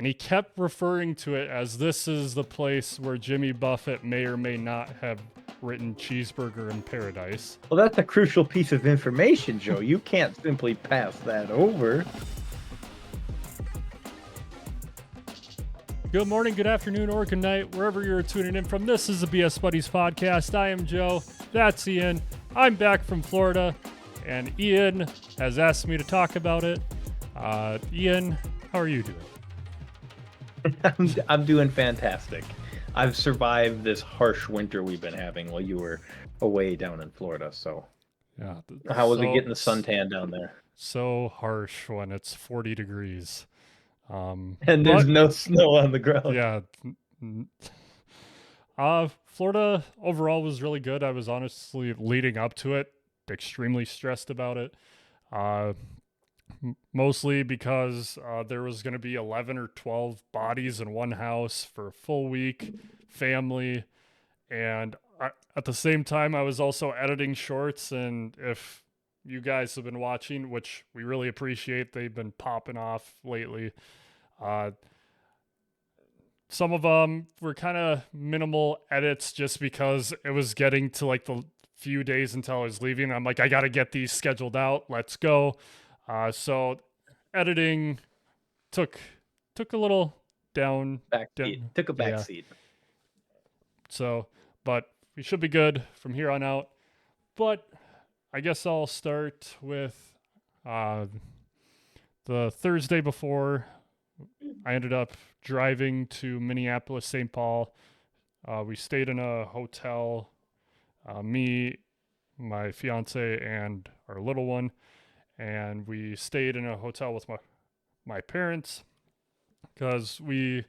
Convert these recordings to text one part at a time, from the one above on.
And he kept referring to it as this is the place where Jimmy Buffett may or may not have written Cheeseburger in Paradise. Well, that's a crucial piece of information, Joe. You can't simply pass that over. Good morning, good afternoon, or good night, wherever you're tuning in from. This is the BS Buddies podcast. I am Joe. That's Ian. I'm back from Florida, and Ian has asked me to talk about it. Ian, how are you doing? I'm doing fantastic. I've survived this harsh winter we've been having while you were away down in Florida. So, Yeah. how was it getting the suntan down there? So harsh when it's 40 degrees. And there's no snow on the ground. Yeah. Florida overall was really good. I was honestly leading up to it extremely stressed about it. Mostly because there was going to be 11 or 12 bodies in one house for a full week, family, and at the same time I was also editing shorts, and if you guys have been watching, which we really appreciate, they've been popping off lately. Some of them were kind of minimal edits just because it was getting to like the few days until I was leaving. I'm like, I got to get these scheduled out. Let's go. So editing took a little down. Took a back seat. So, but we should be good from here on out. But I guess I'll start with the Thursday before. I ended up driving to Minneapolis, St. Paul. We stayed in a hotel, me, my fiance, and our little one. And we stayed in a hotel with my parents because we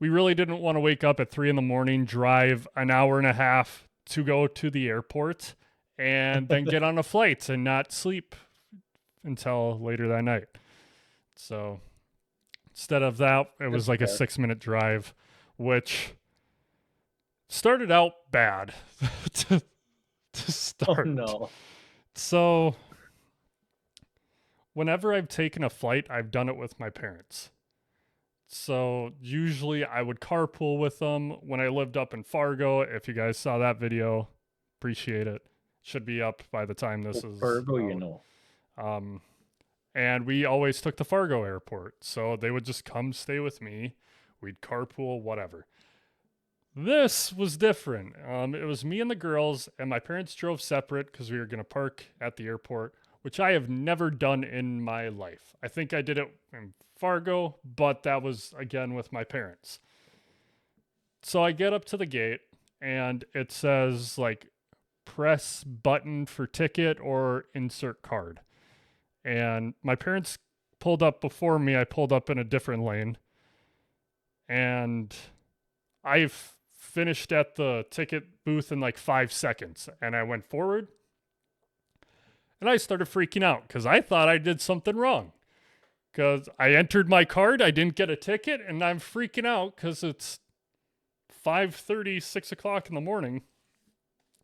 really didn't want to wake up at 3 a.m, drive an hour and a half to go to the airport, and then get on a flight and not sleep until later that night. So instead of that, it was like a 6-minute drive, which started out bad to start. Oh, no. So whenever I've taken a flight, I've done it with my parents. So usually I would carpool with them when I lived up in Fargo. If you guys saw that video, appreciate it. Should be up by the time this is Fargo, out. you know. And we always took the Fargo airport. So they would just come stay with me. We'd carpool, whatever. This was different. It was me and the girls, and my parents drove separate because we were going to park at the airport, which I have never done in my life. I think I did it in Fargo, but that was, again, with my parents. So I get up to the gate, and it says, like, press button for ticket or insert card. And my parents pulled up before me. I pulled up in a different lane. And I've finished at the ticket booth in like 5 seconds. And I went forward. And I started freaking out because I thought I did something wrong. Because I entered my card, I didn't get a ticket, and I'm freaking out because it's 5:30, 6 o'clock in the morning.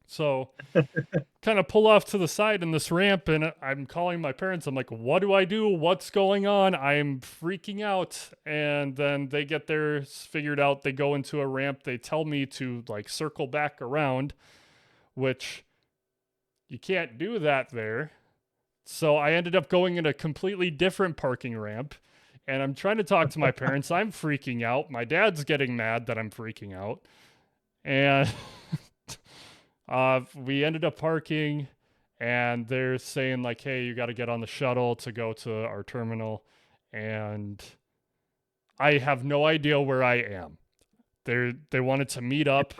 So kind of pull off to the side in this ramp, and I'm calling my parents. I'm like, what do I do? What's going on? I'm freaking out. And then they get theirs figured out. They go into a ramp. They tell me to like circle back around, which you can't do that there. So I ended up going in a completely different parking ramp, and I'm trying to talk to my parents. I'm freaking out. My dad's getting mad that I'm freaking out. And we ended up parking, and they're saying like, hey, you got to get on the shuttle to go to our terminal. And I have no idea where I am. They wanted to meet up.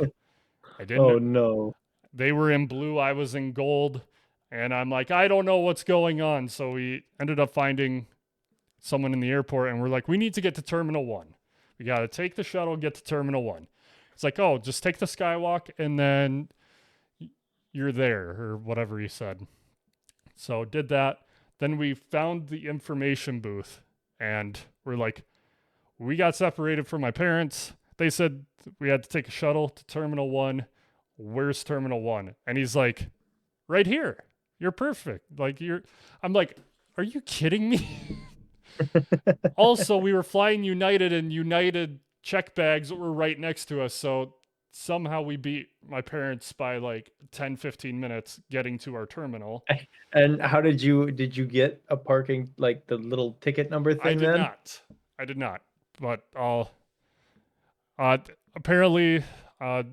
I didn't. Oh, no. They were in blue. I was in gold. And I'm like, I don't know what's going on. So we ended up finding someone in the airport, and we're like, we need to get to Terminal 1. We got to take the shuttle, get to Terminal 1. It's like, oh, just take the skywalk, and then you're there, or whatever he said. So did that. Then we found the information booth, and we're like, we got separated from my parents. They said we had to take a shuttle to Terminal 1. Where's Terminal 1? And he's like, right here. You're perfect. I'm like, are you kidding me? Also, we were flying United, and United check bags were right next to us. So somehow we beat my parents by like 10, 15 minutes getting to our terminal. And how did you get a parking, like the little ticket number I thing did then? not. I did not. But uh, apparently, uh,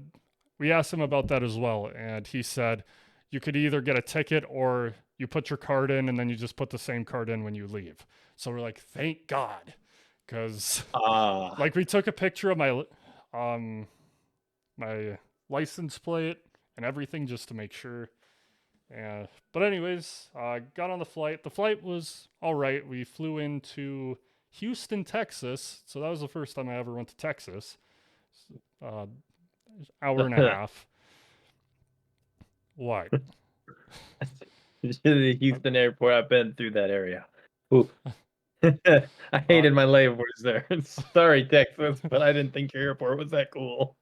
we asked him about that as well. And he said you could either get a ticket or you put your card in and then you just put the same card in when you leave. So we're like, thank God. Because Ah, like we took a picture of um my license plate and everything just to make sure. But anyways, got on the flight. The flight was all right. We flew into Houston, Texas. So that was the first time I ever went to Texas. Uh, hour and a half. What? the Uh, Houston airport. I've been through that area. Ooh. I uh, hated my layovers there. Sorry, Texas, but I didn't think your airport was that cool.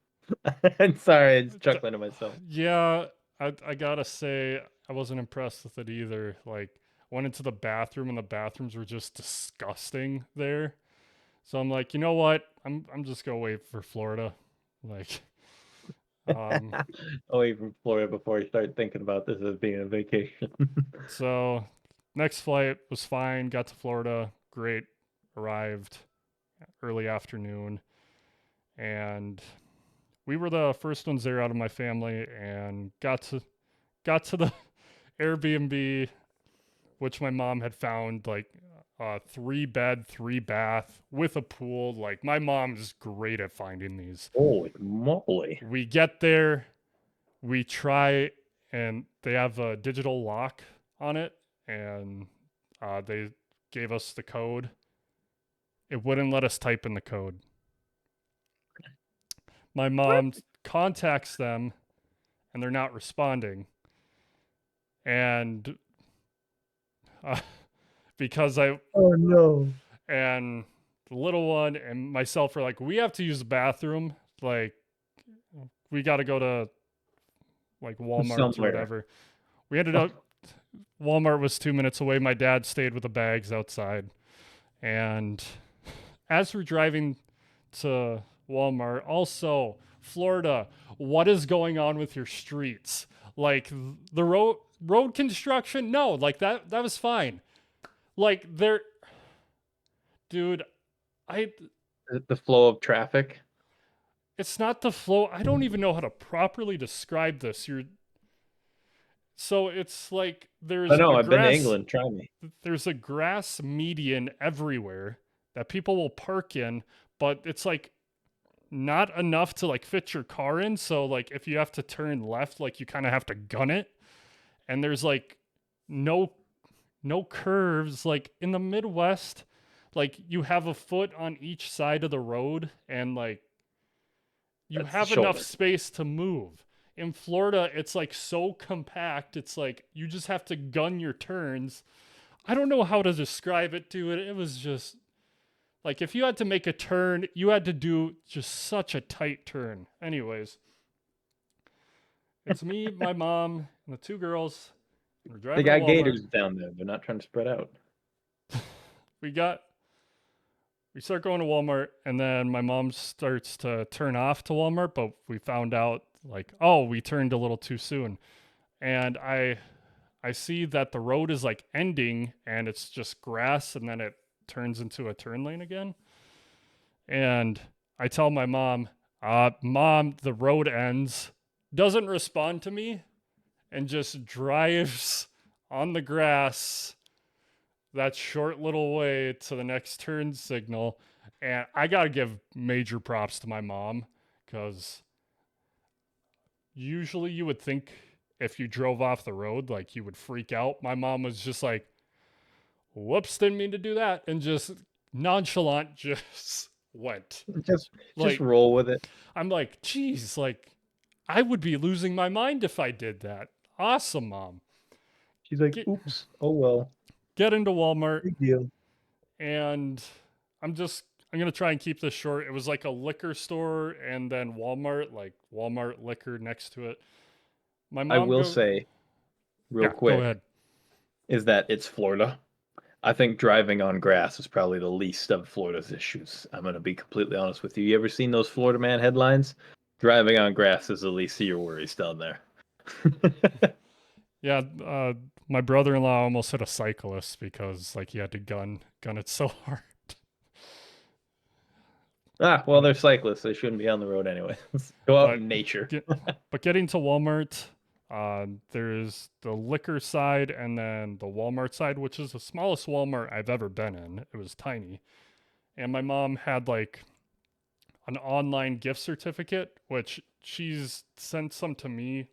I'm sorry, I'm just chuckling to myself. yeah, I gotta say I wasn't impressed with it either. Like, went into the bathroom and the bathrooms were just disgusting there. So I'm like, you know what? I'm just gonna wait for Florida. Like, um, Away from Florida before I start thinking about this as being a vacation. so next flight was fine. Got to Florida, great. Arrived early afternoon, and we were the first ones there out of my family, and got to the Airbnb, which my mom had found like 3 bed, 3 bath with a pool. Like my mom's great at finding these. Holy moly. We get there, we try, and they have a digital lock on it, and they gave us the code. It wouldn't let us type in the code. My What? mom contacts them, and they're not responding. And uh, because I Oh no. and the little one and myself are like, we have to use the bathroom. Like, we got to go to like Walmart's or Somewhere. whatever. We ended up, Walmart was 2 minutes away. My dad stayed with the bags outside. And as we're driving to Walmart, also, Florida, what is going on with your streets? Like, the road construction? No, like that was fine. Like, there, dude, I The flow of traffic. it's not the flow. I don't even know how to properly describe this. So it's like I know, I've been to England. Try me. there's a grass median everywhere that people will park in, but it's like not enough to like fit your car in. So like if you have to turn left, like you kind of have to gun it. And there's like no curves. Like in the Midwest, like you have a foot on each side of the road, and like you That's the have enough shoulder. space to move. In Florida, it's like so compact. It's like you just have to gun your turns. I don't know how to describe it to it. It was just like if you had to make a turn, you had to do just such a tight turn. Anyways, it's me, my mom, and the 2 girls. We're They driving to got Walmart. gators down there. They're not trying to spread out. We got we start going to Walmart, and then my mom starts to turn off to Walmart, but we found out like, oh, we turned a little too soon. And I see that the road is like ending and it's just grass, and then it turns into a turn lane again. And I tell my mom, Mom, the road ends. Doesn't respond to me and just drives on the grass that short little way to the next turn signal. And I got to give major props to my mom, because usually you would think if you drove off the road, like you would freak out. My mom was just like, whoops, didn't mean to do that. And just nonchalant just went. Just Like, roll with it. I'm like, geez, like I would be losing my mind if I did that. Awesome, mom. She's like, Get oops. Oh well. get into Walmart, Big deal. and I'm gonna try and keep this short. It was like a liquor store and then Walmart, like Walmart liquor next to it. My I mom will go, say real yeah, go quick ahead. is that it's Florida. I think driving on grass is probably the least of Florida's issues. I'm gonna be completely honest with you. You ever seen those Florida Man headlines? Driving on grass is the least of your worries down there. Yeah, my brother-in-law almost hit a cyclist because like he had to gun it so hard. Ah, well, Um, they're cyclists. They shouldn't be on the road anyway. Go out but in nature. get, but getting to Walmart, there's the liquor side and then the Walmart side, which is the smallest Walmart I've ever been in. It was tiny, and my mom had like an online gift certificate, which she's sent some to me.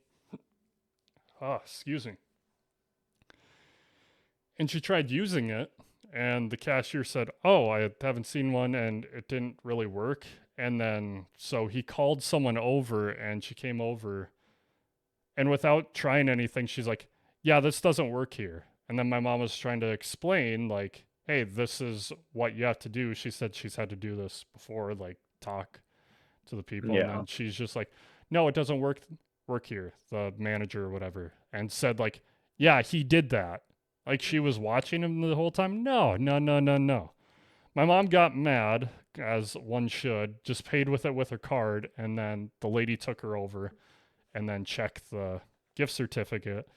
Excuse me. And she tried using it, and the cashier said, "Oh, I haven't seen one, and it didn't really work." And then so he called someone over, and she came over, and without trying anything, she's like, "Yeah, this doesn't work here." And then my mom was trying to explain, like, "Hey, this is what you have to do." She said she's had to do this before, like talk to the people, and Yeah. then she's just like, "No, it doesn't work here." The manager or whatever, and said like, "Yeah, he did that." Like she was watching him the whole time. No, no, no, no, no. My mom got mad, as one should, just paid with it with her card, and then the lady took her over and then checked the gift certificate.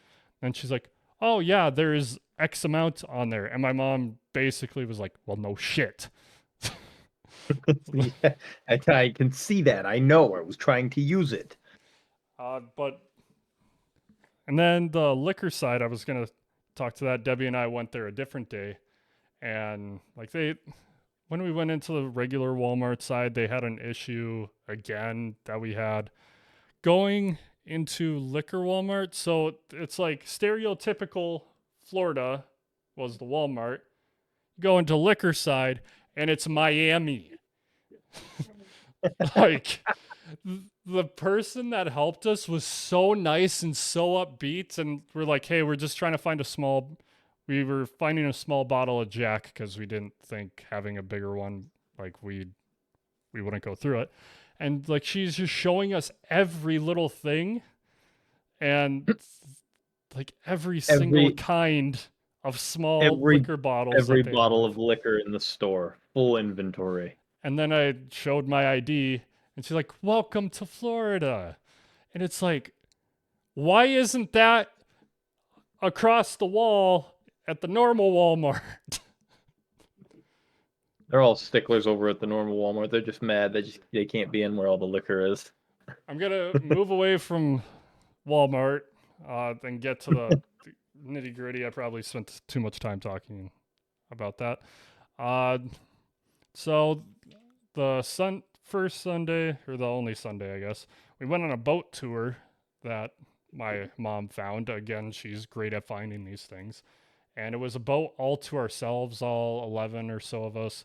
And she's like, "Oh yeah, there's X amount on there." And my mom basically was like, "Well, no shit." Yeah, I can see that. I know. I was trying to use it. But and then the liquor side, I was gonna talk to that. Debbie and I went there a different day, and like when we went into the regular Walmart side, they had an issue again that we had going into liquor Walmart. So it's like stereotypical Florida was the Walmart. Go into liquor side, and it's Miami. Like the person that helped us was so nice and so upbeat, and we're like, "Hey, we're just trying to find a small." We were finding a small bottle of Jack because we didn't think having a bigger one, like we wouldn't go through it. And like she's just showing us every little thing and like every single Every kind of small every liquor bottles every that they bottle have. of liquor in the store, full inventory. And then I showed my ID, and she's like, "Welcome to Florida." And it's like, why isn't that across the wall at the normal Walmart? They're all sticklers over at the normal Walmart. They're just mad they can't be in where all the liquor is. I'm gonna move away from Walmart and get to the nitty gritty. I probably spent too much time talking about that. Uh, so the first Sunday, or the only Sunday, I guess, we went on a boat tour that my mom found. Again, she's great at finding these things. And it was a boat all to ourselves, all 11 or so of us.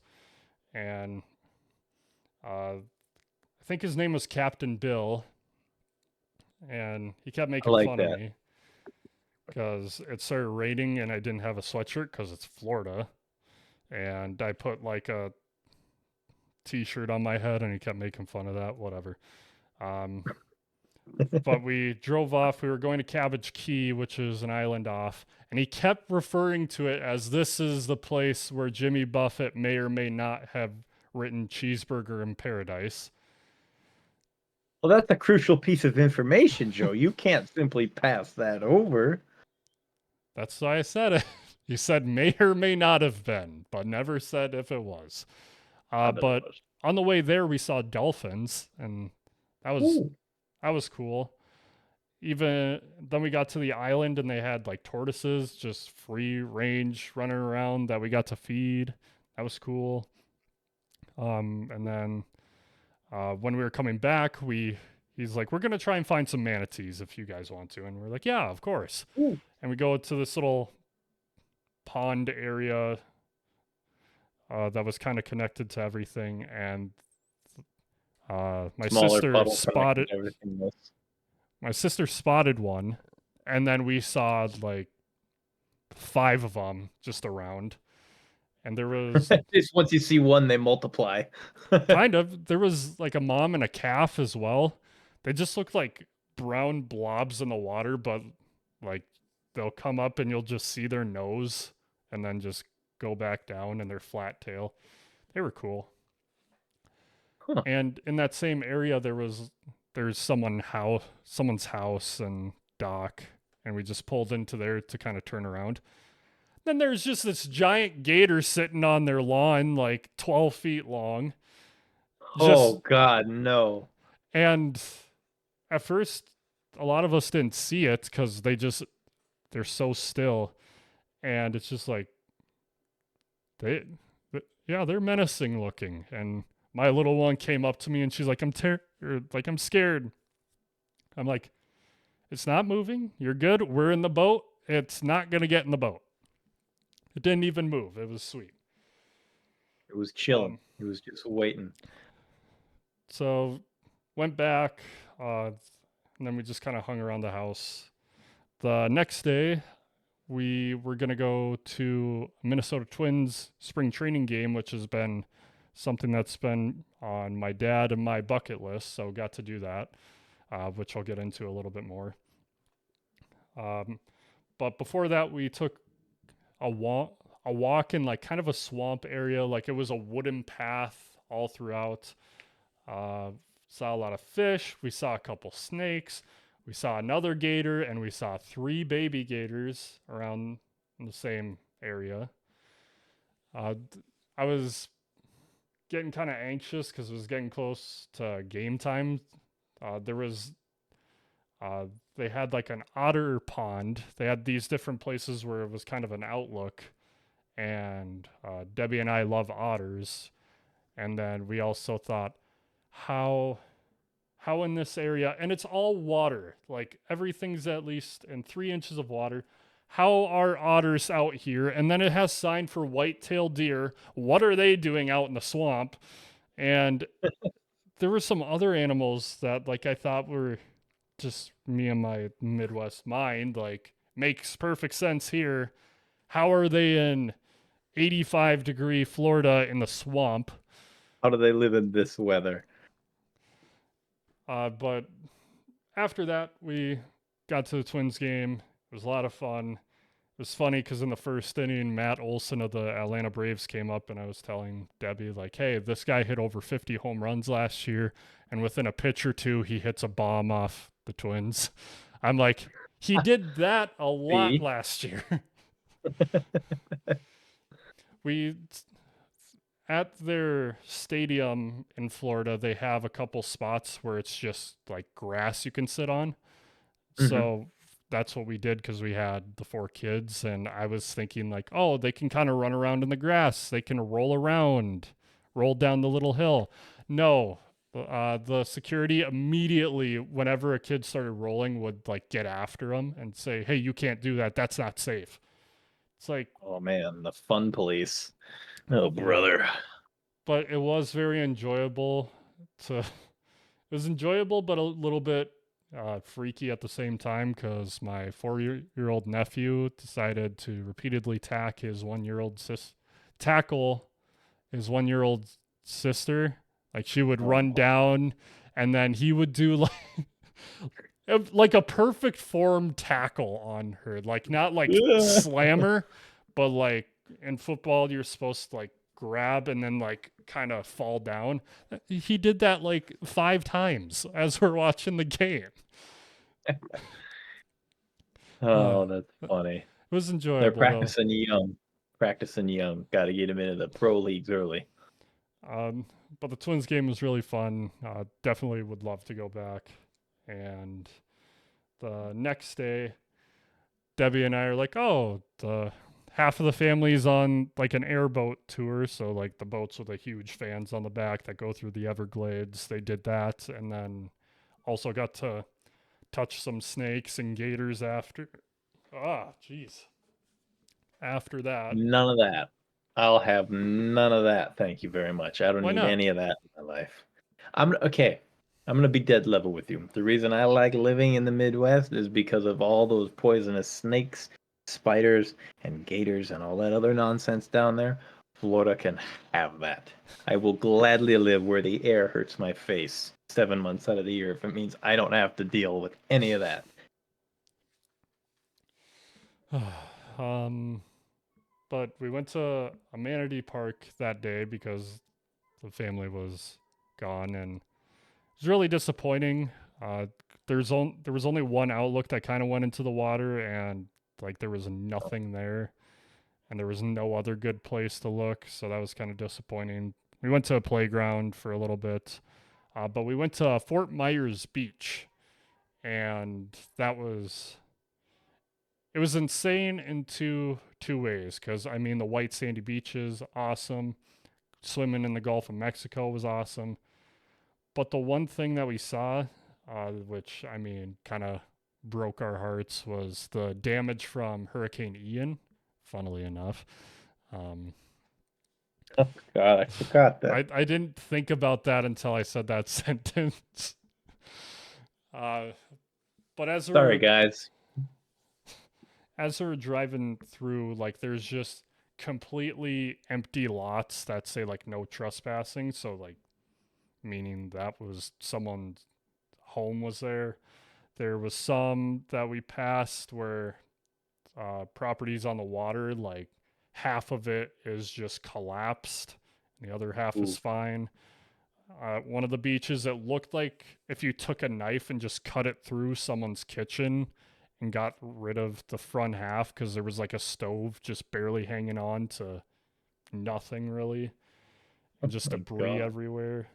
And I think his name was Captain Bill. And he kept I making like fun of that. me because it started raining and I didn't have a sweatshirt because it's Florida. And I put like a t-shirt on my head and he kept making fun of that, whatever. Um, but we drove off. We were going to Cabbage Key, which is an island off, and he kept referring to it as this is the place where Jimmy Buffett may or may not have written Cheeseburger in Paradise. Well, that's a crucial piece of information, Joe. You can't simply pass that over. That's why I said it. He said may or may not have been, but never said if it was. I bet it But was. on the way there, we saw dolphins, and that was Ooh. that was cool. Even then, we got to the island, and they had like tortoises just free range running around that we got to feed. That was cool. And then when we were coming back, he's like, "We're gonna try and find some manatees if you guys want to," and we're like, "Yeah, of course." Ooh. And we go to this little pond area that was kind of connected to everything, and my Smaller sister puddle connected spotted to everything else. my sister spotted one, and then we saw like five of them just around, and there was Just once you see one, they multiply. there was like a mom and a calf as well. They just looked like brown blobs in the water, but like they'll come up and you'll just see their nose and then just go back down and their flat tail. They were cool. Huh. And in that same area, there's someone's house and dock, and we just pulled into there to kind of turn around. Then there's just this giant gator sitting on their lawn, like 12 feet long. Oh Just God, no. and at first, a lot of us didn't see it because they're so still, and it's just like they, yeah, they're menacing looking. And my little one came up to me and she's like, I'm scared. I'm like, it's not moving. You're good. We're in the boat. It's not gonna get in the boat. It didn't even move. It was sweet. It was chilling. Um, It was just waiting. so went back, and then we just kind of hung around the house. The next day, we were gonna go to Minnesota Twins spring training game, which has been something that's been on my dad and my bucket list. So got to do that, which I'll get into a little bit more. Um, but before that, we took a walk in like kind of a swamp area. Like it was a wooden path all throughout. Uh, saw a lot of fish. We saw a couple snakes. We saw another gator, and we saw 3 baby gators around in the same area. Uh, I was getting kind of anxious because it was getting close to game time. There was uh, they had like an otter pond. They had these different places where it was kind of an outlook, and Debbie and I love otters. And then we also thought, how how in this area, and it's all water, like everything's at least in 3 inches of water. How are otters out here? And then it has sign for white-tailed deer. What are they doing out in the swamp? And there were some other animals that like I thought were just me and my Midwest mind, like makes perfect sense here. How are they in 85-degree Florida in the swamp? How do they live in this weather? But after that, we got to the Twins game. It was a lot of fun. It was funny because in the first inning, Matt Olson of the Atlanta Braves came up, and I was telling Debbie, like, hey, this guy hit over 50 home runs last year, and within a pitch or two, he hits a bomb off the Twins. I'm like, he did that a lot See? last year. we At their stadium in Florida, they have a couple spots where it's just like grass you can sit on. Hmm. So that's what we did because we had the 4 kids, and I was thinking like, oh, they can kind of run around in the grass. They can roll around, roll down the little hill. No, the security immediately, whenever a kid started rolling, would like get after them and say, "Hey, you can't do that. That's not safe." It's like, Oh man, the fun police. Oh yeah, brother. but it was very enjoyable to it was enjoyable, but a little bit freaky at the same time because my 4 year old nephew decided to repeatedly tackle his 1 year old sister. Like she would Oh run no. down, and then he would do like a perfect form tackle on her, like not like slammer, but like in football you're supposed to like grab and then like kind of fall down. He did that like 5 times as we're watching the game. Uh, Oh, that's it funny. was They're enjoyable though. practicing young. Practicing young. Got to get them into the pro leagues early. Um, but the Twins game was really fun. Definitely would love to go back. And the next day, Debbie and I are like, oh, the half of the family's on like an airboat tour. So like the boats with the huge fans on the back that go through the Everglades. They did that, and then also got to touch some snakes and gators after. Ah, jeez. After that, None of that. I'll have none of that. Thank you very much. I don't why need not? any of that in my life. I'm okay. I'm gonna be dead level with you. The reason I like living in the Midwest is because of all those poisonous snakes, spiders, and gators and all that other nonsense down there. Florida can have that. I will gladly live where the air hurts my face 7 months out of the year if it means I don't have to deal with any of that. um, But we went to a manatee park that day because the family was gone, and it was really disappointing. Uh, there was only one outlook that kind of went into the water, and like there was nothing there, and there was no other good place to look, so that was kind of disappointing. We went to a playground for a little bit, but we went to Fort Myers Beach, and that was it was insane in two ways. Because I mean, the white sandy beaches, awesome. Swimming in the Gulf of Mexico was awesome. But the one thing that we saw, which I mean, kind of broke our hearts, was the damage from Hurricane Ian. Funnily enough, um, Oh God, I forgot that. I didn't think about that until I said that sentence. Uh, but Sorry, guys. as we're driving through, like there's just completely empty lots that say like no trespassing. So like meaning that was someone's home was there. There was some that we passed where properties on the water, like half of it is just collapsed, the other half is Ooh, fine. One of the beaches, it looked like if you took a knife and just cut it through someone's kitchen and got rid of the front half because there was like a stove just barely hanging on to nothing really and oh just my debris God. everywhere.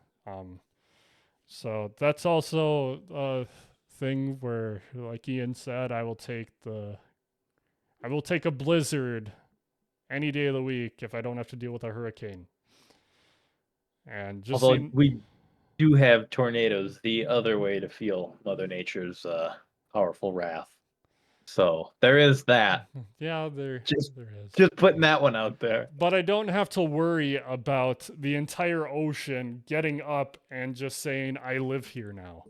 So that's also a thing where, like Ian said, I will take a blizzard any day of the week if I don't have to deal with a hurricane. And just Although seeing, we do have tornadoes, the other way to feel Mother Nature's powerful wrath. So there is that. yeah, Just there is. just putting that one out there. But I don't have to worry about the entire ocean getting up and just saying I live here now.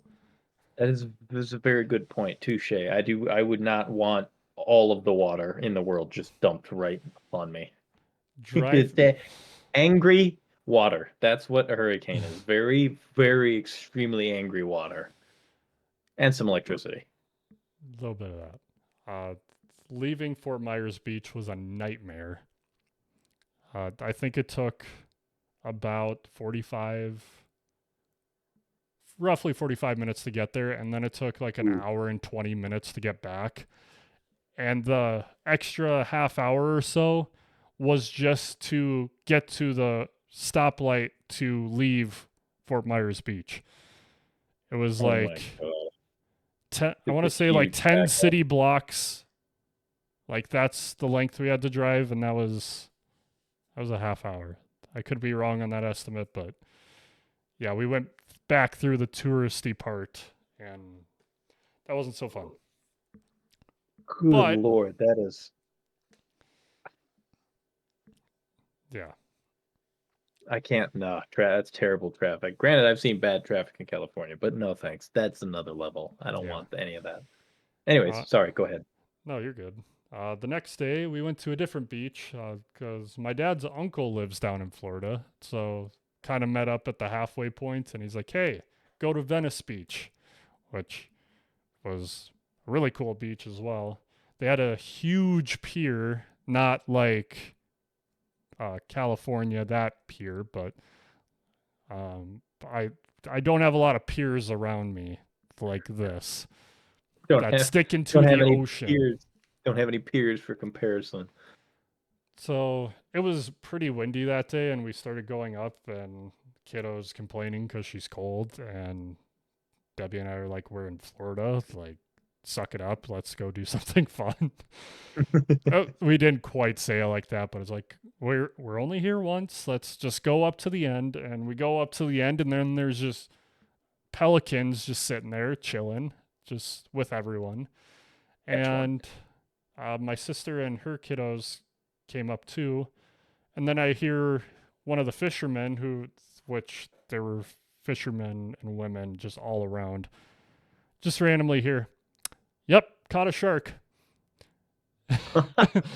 That is a very good point, touche. I would not want all of the water in the world just dumped right on me. Drive. It's that angry water. That's what a hurricane is. Very, very extremely angry water. And some electricity. A little bit of that. Leaving Fort Myers Beach was a nightmare. I think it took about roughly 45 minutes to get there, and then it took like an Ooh, hour and 20 minutes to get back. And the extra half hour or so was just to get to the stoplight to leave Fort Myers Beach. It was oh my like God. I It's want a to say like huge 10 backup. city blocks. Like that's the length we had to drive, and that was a half hour. I could be wrong on that estimate, but yeah, we went back through the touristy part, and that wasn't so fun. Good But Lord, that is. yeah, I can't. No, that's terrible traffic. Granted, I've seen bad traffic in California, but no thanks. That's another level. I don't yeah. want any of that. Anyways, Uh, sorry. Go ahead. no, you're good. The next day, we went to a different beach because my dad's uncle lives down in Florida. So, kind of met up at the halfway point, and he's like, hey, go to Venice Beach, which was a really cool beach as well. They had a huge pier, not like California, that pier, but um, I, I don't have a lot of piers around me like this Don't that have stick don't into have the any ocean. peers. Don't have any peers for comparison. So it was pretty windy that day, and we started going up, and kiddo's complaining because she's cold, and Debbie and I are like, we're in Florida, like, suck it up, let's go do something fun. We didn't quite say it like that, but it's like we're only here once. Let's just go up to the end, and we go up to the end, and then there's just pelicans just sitting there chilling, just with everyone, Catch one. and my sister and her kiddos came up too. And then I hear one of the fishermen which there were fishermen and women just all around, just randomly here. Yep, caught a shark.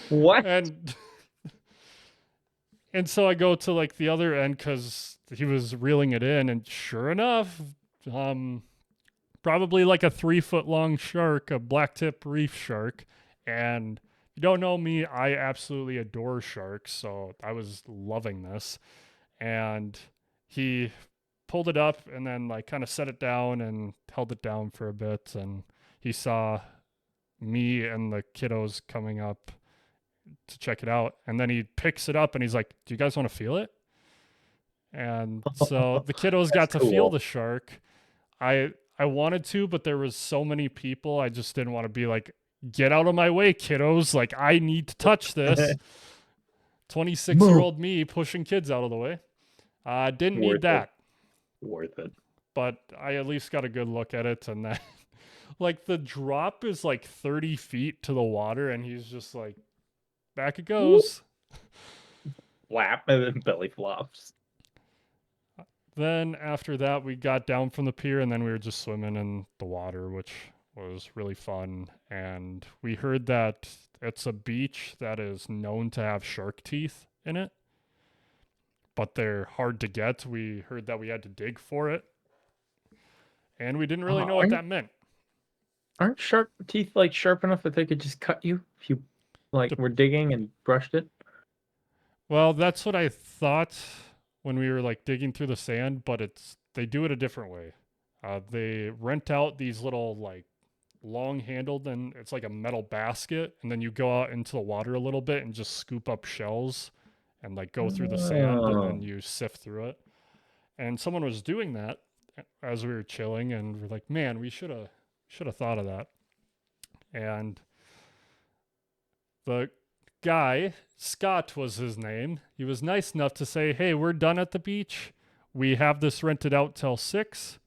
What? and and so I go to like the other end because he was reeling it in, and sure enough, um, probably like a 3 foot long shark, a blacktip reef shark, and you don't know me, I absolutely adore sharks, so I was loving this. And he pulled it up and then like kind of set it down and held it down for a bit, and he saw me and the kiddos coming up to check it out, and then he picks it up and he's like, "Do you guys want to feel it?" And so the kiddos That's got to feel cool. the shark. I wanted to, but there was so many people. I just didn't want to be like, "Get out of my way, kiddos. Like I need to touch this." 26-year-old Move. old me pushing kids out of the way. I didn't need Worth it. that, Worth it. but I at least got a good look at it. And then, like, the drop is like 30 feet to the water, and he's just like, back it Whoop. goes. Flap and then belly flops. Then after that, we got down from the pier, and then we were just swimming in the water, which was really fun. And we heard that it's a beach that is known to have shark teeth in it, but they're hard to get. We heard that we had to dig for it, and we didn't really know what Aren't that meant. aren't shark teeth like sharp enough that they could just cut you if you like De- were digging and brushed it? well, that's what I thought when we were like digging through the sand, but they do it a different way. They rent out these little like long handled, and it's like a metal basket, and then you go out into the water a little bit and just scoop up shells and like go through the sand, and Oh. then you sift through it. And someone was doing that as we were chilling, and we're like, man, we should have thought of that. And the guy, Scott was his name, he was nice enough to say, hey, we're done at the beach. We have this rented out till 6.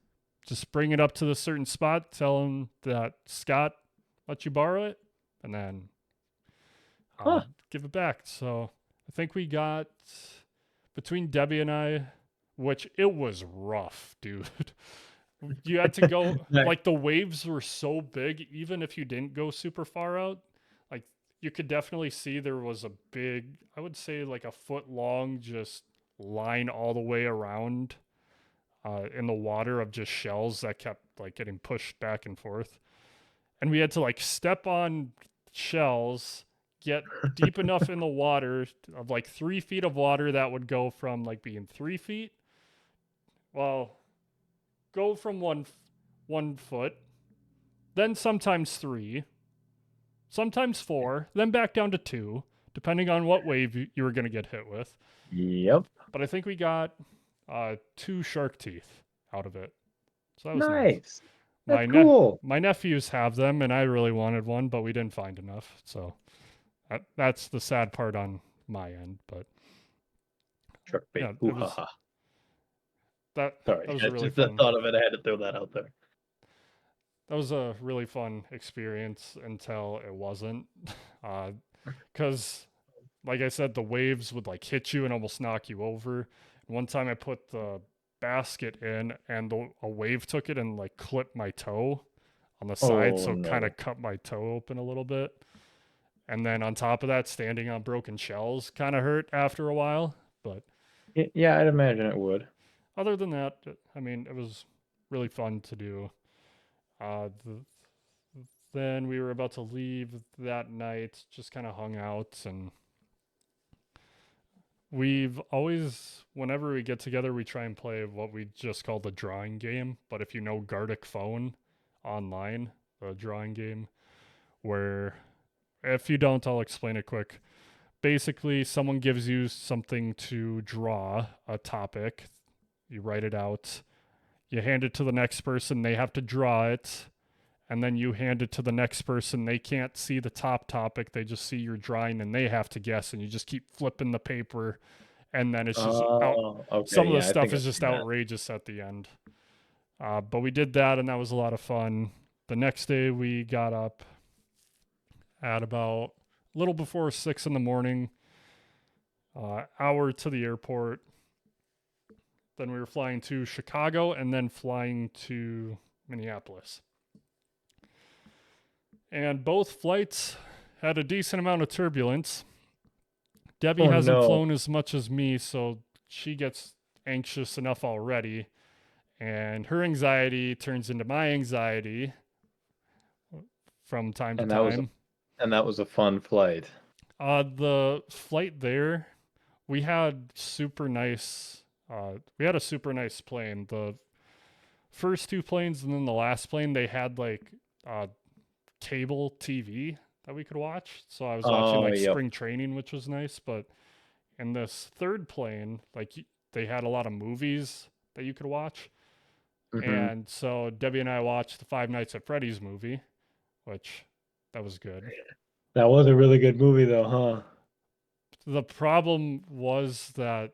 Just bring it up to the certain spot, tell him that Scott let you borrow it, and then Huh. I'll give it back. So I think we got, between Debbie and I, which it was rough, dude. You had to go, Nice. like, the waves were so big, even if you didn't go super far out, like, you could definitely see there was a big, I would say like a foot long, just line all the way around in the water of just shells that kept like getting pushed back and forth. And we had to like step on shells, get deep enough in the water of like 3 feet of water that would go from like being 3 feet, well, go from 1 foot, then sometimes 3, sometimes 4, then back down to 2, depending on what wave you were going to get hit with. Yep. But I think we got 2 shark teeth out of it. So that was nice. Nice. That's cool. My nephews have them, and I really wanted one, but we didn't find enough. So that's the sad part on my end. But Shark bait. yeah, Ooh it ha was ha. that Sorry. was a That's really just the fun thought of it. I had to throw that out there. that was a really fun experience until it wasn't, because like I said, the waves would like hit you and almost knock you over. One time I put the basket in, and a wave took it and like clipped my toe on the side, Oh so kind no. of cut my toe open a little bit. And then on top of that, standing on broken shells kind of hurt after a while. But Yeah, I'd imagine it would. other than that, I mean, it was really fun to do. Then we were about to leave that night, just kind of hung out. And we've always, whenever we get together, we try and play what we just call the drawing game. But if you know Gartic Phone online, the drawing game, where if you don't, I'll explain it quick. Basically, someone gives you something to draw, a topic, you write it out, you hand it to the next person, they have to draw it, and then you hand it to the next person. They can't see the top topic, they just see your drawing, and they have to guess, and you just keep flipping the paper, and then it's just out. Oh, okay. Some of the Yeah, I stuff think I've is just seen that. outrageous at the end. But we did that, and that was a lot of fun. The next day, we got up at about a little before 6 in the morning, hour to the airport. Then we were flying to Chicago and then flying to Minneapolis. And both flights had a decent amount of turbulence. Debbie Oh hasn't no. flown as much as me, so she gets anxious enough already. And her anxiety turns into my anxiety from time to And that was time. And that was a fun flight. The flight there, we had super nice. We had a super nice plane. The first two planes and then the last plane, they had like uh, cable TV that we could watch. So I was watching Oh, like yep. spring training, which was nice. But in this third plane, like they had a lot of movies that you could watch. Hmm. And so Debbie and I watched the Five Nights at Freddy's movie, which that was good. That was a really good movie, though, huh? The problem was that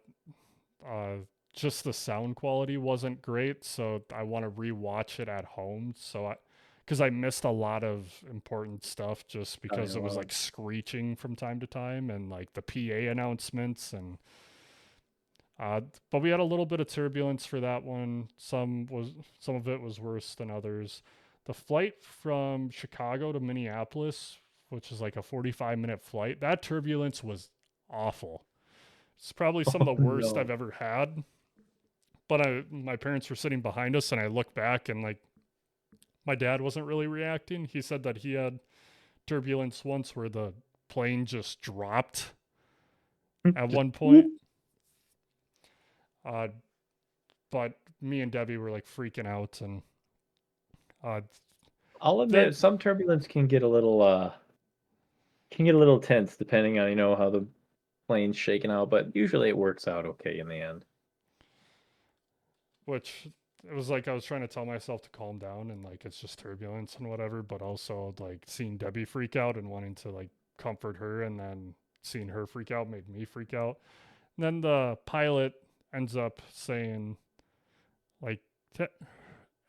uh, just the sound quality wasn't great, so I want to rewatch it at home. Because I missed a lot of important stuff just I because it was know. like screeching from time to time and like the PA announcements and uh, but we had a little bit of turbulence for that one. Some of it was worse than others. The flight from Chicago to Minneapolis, which is like a 45-minute flight, that turbulence was awful. It's probably some of Oh, the worst I've no. ever had. But my parents were sitting behind us, and I look back, and like my dad wasn't really reacting. He said that he had turbulence once where the plane just dropped at Just one point. whoop. Uh, but me and Debbie were like freaking out, and uh, I'll that admit, some turbulence can get a little tense depending on, how the plane's shaking out, but usually it works out okay in the end. which it was like I was trying to tell myself to calm down and like it's just turbulence and whatever, but also like seeing Debbie freak out and wanting to like comfort her, and then seeing her freak out made me freak out. And then the pilot ends up saying like t-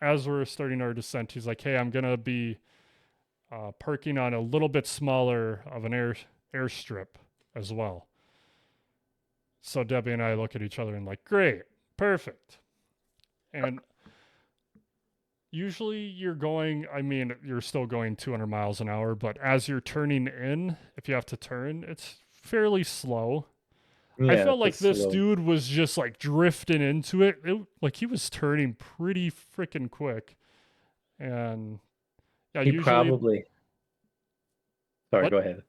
as we're starting our descent, he's like, "Hey, I'm gonna be parking on a little bit smaller of an airstrip as well." So Debbie and I look at each other and like, "Great, perfect." And usually you're going, I mean, you're still going 200 miles an hour, but as you're turning in, if you have to turn, it's fairly slow. I Yeah, felt it's a like this slow. dude was just like drifting into it. Like he was turning pretty freaking quick. And yeah, He usually, probably. Sorry, what? go ahead.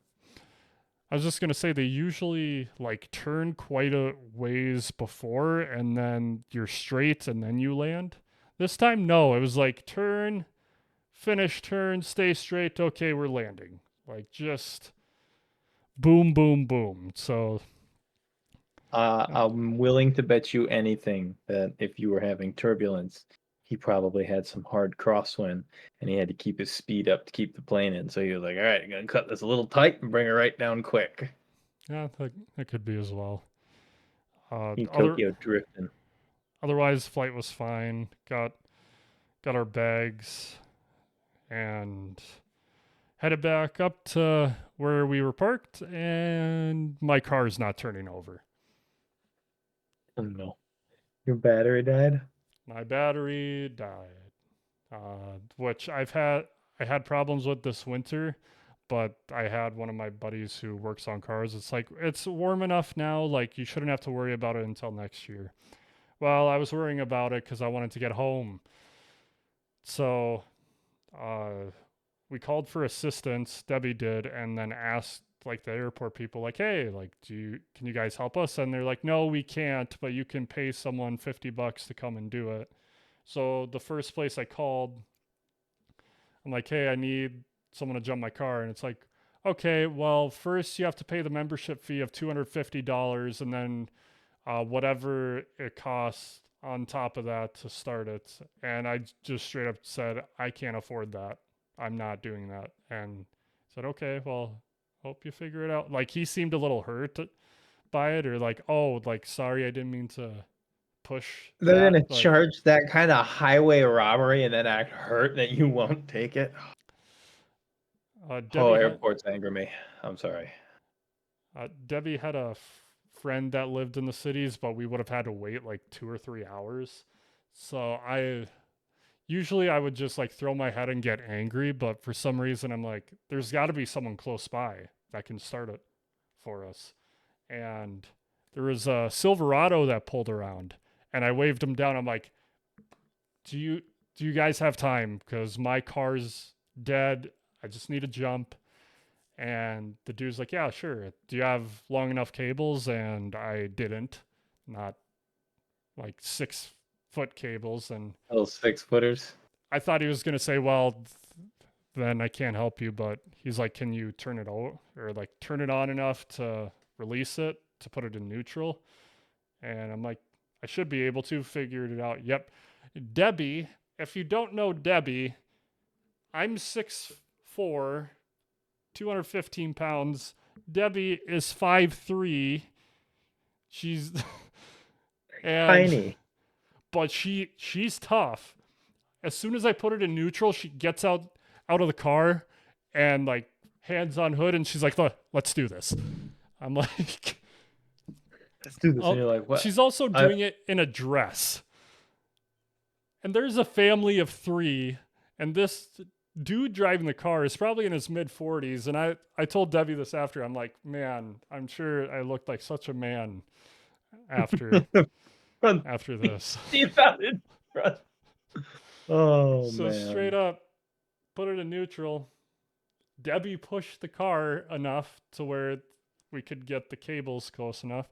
I was just going to say they usually like turn quite a ways before and then you're straight and then you land. This time, no, it was like turn, finish turn, stay straight. Okay, we're landing. Like just boom, boom, boom. So, uh, I'm willing to bet you anything that if you were having turbulence, he probably had some hard crosswind and he had to keep his speed up to keep the plane in. So he was like, all right, I'm going to cut this a little tight and bring it right down quick. yeah, that could be as well. Uh, He other Tokyo drifting. otherwise, flight was fine. Got our bags and headed back up to where we were parked, and my car is not turning over. Oh no. Your battery died? My battery died, which I had problems with this winter, but I had one of my buddies who works on cars. It's like it's warm enough now, like you shouldn't have to worry about it until next year. Well, I was worrying about it because I wanted to get home. So uh, we called for assistance. Debbie did, and then asked like the airport people, like, "Hey, like, can you guys help us?" And they're like, "No, we can't, but you can pay someone $50 to come and do it." So the first place I called, I'm like, "Hey, I need someone to jump my car," and it's like, "Okay, well, first you have to pay the membership fee of $250, and then whatever it costs on top of that to start it." And I just straight up said, "I can't afford that. I'm not doing that." And said, "Okay, well, hope you figure it out." Like he seemed a little hurt by it, or like, "Oh, like sorry, I didn't mean to push They're that." gonna But charge that kind of highway robbery and then act hurt that you won't take it. Oh, Debbie had airports anger me. I'm sorry. Debbie had a friend that lived in the cities, but we would have had to wait like 2 or 3 hours. So usually I would just like throw my head and get angry, but for some reason I'm like, there's got to be someone close by that can start it for us. And there was a Silverado that pulled around, and I waved him down. I'm like, do you guys have time? Because my car's dead. I just need a jump. And the dude's like, yeah, sure. Do you have long enough cables? And I didn't, not like 6 foot cables. And Little 6 footers. I thought he was going to say, well, then I can't help you. But he's like, can you turn it out or like turn it on enough to release it, to put it in neutral? And I'm like, I should be able to. Figured it out. Yep. Debbie, if you don't know Debbie, I'm 6'4", 215 pounds. Debbie is 5'3". She's and Tiny. but she's tough. As soon as I put it in neutral, she gets out of the car and like hands on hood, and she's like, let's do this. I'm like, Let's do this. And oh, you're like, what? she's also I, doing it in a dress. And there's a family of 3, and this dude driving the car is probably in his mid 40s. And I told Debbie this after. I'm like, man, I'm sure I looked like such a man after Front after this. teeth out in front. Oh So man. straight up, put it in neutral. Debbie pushed the car enough to where we could get the cables close enough.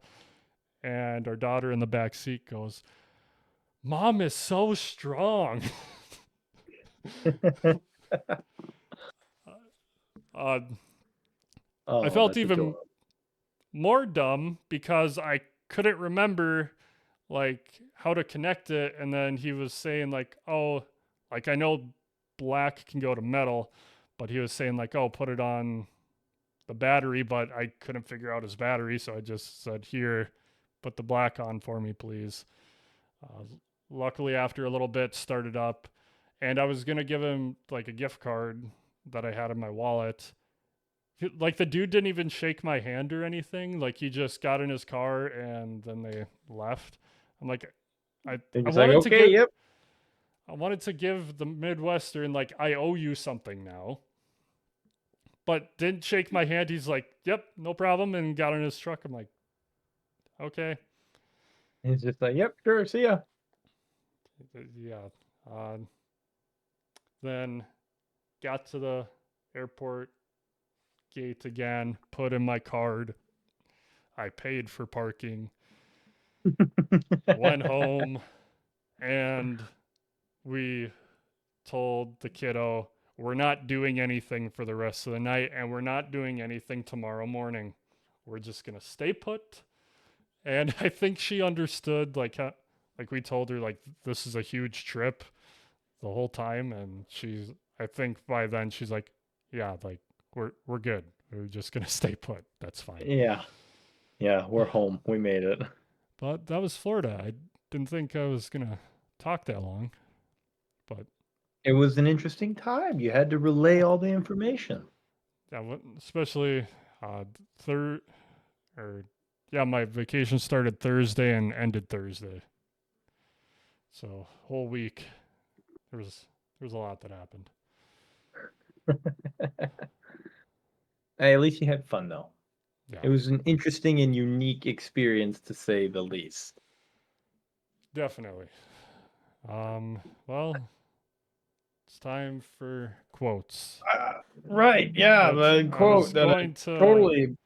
And our daughter in the back seat goes, Mom is so strong. uh, Oh, I felt that's even adorable. more dumb because I couldn't remember like how to connect it. And then he was saying like, oh, like I know black can go to metal, but he was saying like, oh, put it on the battery, but I couldn't figure out his battery. So I just said, here, put the black on for me, please. Uh, Luckily, after a little bit, started up, and I was gonna give him like a gift card that I had in my wallet. Like the dude didn't even shake my hand or anything. Like he just got in his car and then they left. I'm like, I And I he's like, wanted to okay, give yep. I wanted to give the Midwestern like I owe you something now, but didn't shake my hand. He's like, yep, no problem, and got in his truck. I'm like, okay, He's just like, yep, sure, see ya. yeah. Uh, then got to the airport gate again, put in my card. I paid for parking, went home, and we told the kiddo, we're not doing anything for the rest of the night, and we're not doing anything tomorrow morning. We're just going to stay put. And I think she understood, like, like we told her, like, this is a huge trip the whole time. And I think by then she's like, yeah, like, we're good. We're just going to stay put. That's fine. Yeah. Yeah, we're home. We made it. But that was Florida. I didn't think I was going to talk that long, but It was an interesting time. You had to relay all the information. yeah, especially third or yeah, my vacation started Thursday and ended Thursday. So whole week there was a lot that happened. Hey, at least you had fun though. Yeah, It was an interesting and unique experience to say the least. definitely. Well, it's time for quotes. Right, yeah, Which the I was quote that I going to totally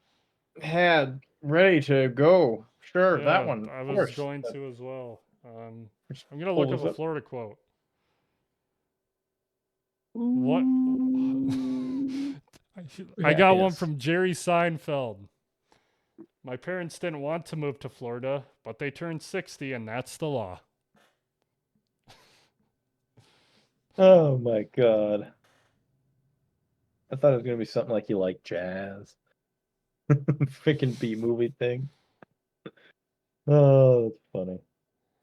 had ready to go. Sure, that yeah, one, I of was course. going to as well. Which I'm gonna quote look up was a it? Florida quote. What? Ooh. I Yeah, got one yes. from Jerry Seinfeld. My parents didn't want to move to Florida, but they turned 60 and that's the law. Oh my god. I thought it was gonna be something like you like jazz. Freaking B movie thing. Oh, that's funny.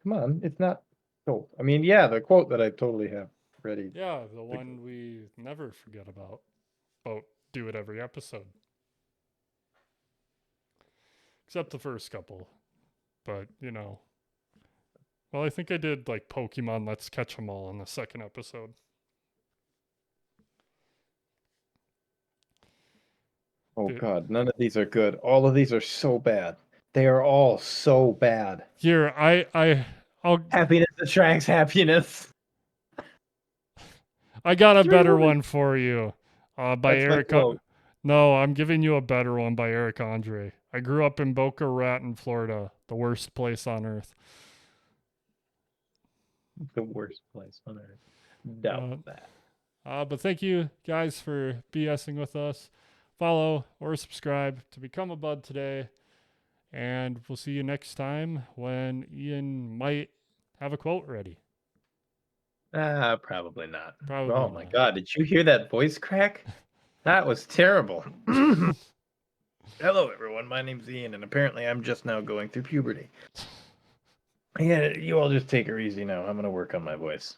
Come on, it's not. Oh, I mean, yeah, the quote that I totally have ready. Yeah, the one we never forget about. But do it every episode. Except the first couple. But, well, I think I did like Pokemon Let's Catch 'em All in the second episode. Oh god, none of these are good. All of these are so bad. They are all so bad. Here, I'll Happiness attracts happiness. I got a better Truly. one for you. By That's my Eric quote. No, I'm giving you a better one by Eric Andre. I grew up in Boca Raton, Florida, the worst place on earth. The worst place on earth. Doubt Uh, that. but thank you guys for BSing with us. Follow or subscribe to become a bud today. And we'll see you next time when Ian might have a quote ready. Probably not. Probably Oh my not. God, did you hear that voice crack? That was terrible. Hello, everyone. My name's Ian, and apparently I'm just now going through puberty. Yeah, you all just take her easy now. I'm gonna work on my voice.